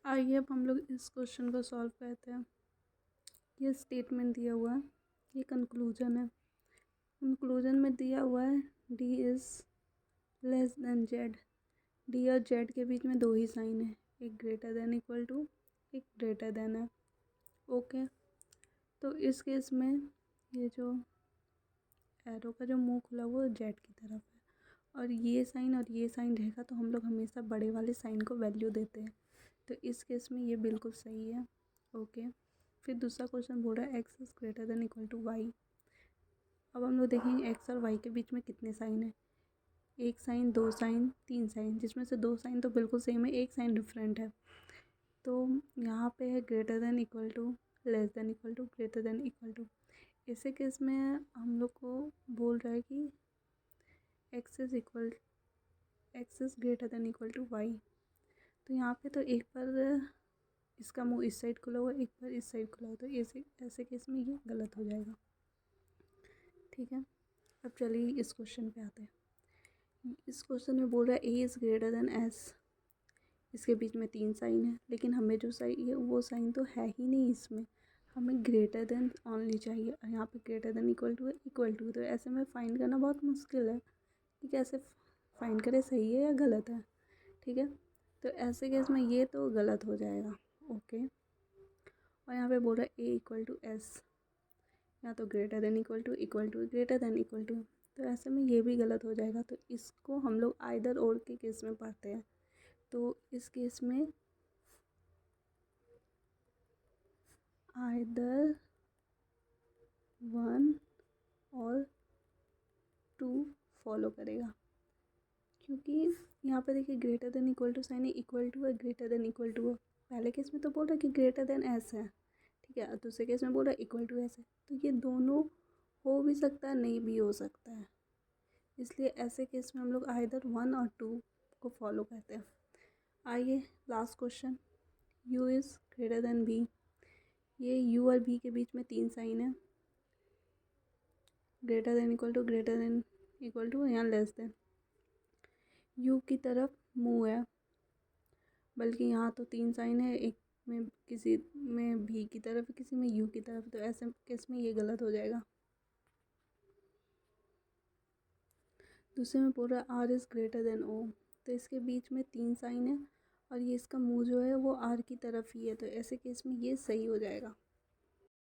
आइए अब हम लोग इस क्वेश्चन को सॉल्व करते हैं। ये स्टेटमेंट दिया हुआ है, ये कंक्लूजन है। कंक्लूजन में दिया हुआ है D is less than Z. D और जेड के बीच में दो ही साइन है, एक ग्रेटर देन इक्वल टू, एक ग्रेटर देन है। ओके, तो इस केस में ये जो एरो का जो मुंह खुला हुआ है जेड की तरफ है और ये साइन रहेगा, तो हम लोग हमेशा बड़े वाले साइन को वैल्यू देते हैं। तो इस केस में ये बिल्कुल सही है। ओके, फिर दूसरा क्वेश्चन बोल रहा है x is greater than equal to y. अब हम लोग देखेंगे एक्स और वाई के बीच में कितने साइन है, एक साइन, दो साइन, तीन साइन, जिसमें से दो साइन तो बिल्कुल सेम है, एक साइन डिफरेंट है। तो यहाँ पे है greater than equal to, less than equal to, greater than equal to. इसी केस में हम लोग को बोल रहा है कि x is greater than equal to y. तो यहाँ पे तो एक बार इसका मुंह इस साइड खुला हुआ, एक बार इस साइड खुला हुआ, तो ऐसे केस में ये गलत हो जाएगा। ठीक है, अब चलिए इस क्वेश्चन पे आते हैं। इस क्वेश्चन में बोल रहा है A is greater then S. इसके बीच में तीन साइन है, लेकिन हमें जो साइन है वो साइन तो है ही नहीं इसमें, हमें ग्रेटर देन ऑनली चाहिए। और यहाँ पे ग्रेटर देन इक्वल टू है, इक्वल टू, तो ऐसे में फाइंड करना बहुत मुश्किल है कि कैसे फाइंड करें, सही है या गलत है। ठीक है, तो ऐसे केस में ये तो गलत हो जाएगा। ओके, और यहाँ पे बोल रहा है ए इक्वल टू एस, या तो greater than equal to, equal to, greater than equal to, तो ऐसे में ये भी गलत हो जाएगा। तो इसको हम लोग आइदर और के केस में पढ़ते हैं। तो इस केस में आइदर 1 और 2 फॉलो करेगा, क्योंकि यहाँ पे देखिए greater than equal to sign है, इक्वल टू है, ग्रेटर देन इक्वल टू है। पहले केस में तो बोल रहा है कि ग्रेटर देन एस है, ठीक है, और दूसरे केस में बोल रहा है इक्वल टू एस है। तो ये दोनों हो भी सकता है, नहीं भी हो सकता है, इसलिए ऐसे केस में हम लोग आइदर 1 और 2 को फॉलो करते हैं। आइए last question, u is greater then b। ये u और b के बीच में तीन साइन है, greater than equal to, greater than equal to, यहाँ लेस देन। u की तरफ मुँह है, बल्कि यहाँ तो तीन साइन है, एक में किसी में भी की तरफ, किसी में u की तरफ, तो ऐसे केस में ये गलत हो जाएगा। दूसरे में बोल रहा है आर इज़ ग्रेटर देन ओ। तो इसके बीच में तीन साइन है और ये इसका मुंह जो है वो आर की तरफ ही है, तो ऐसे केस में ये सही हो जाएगा।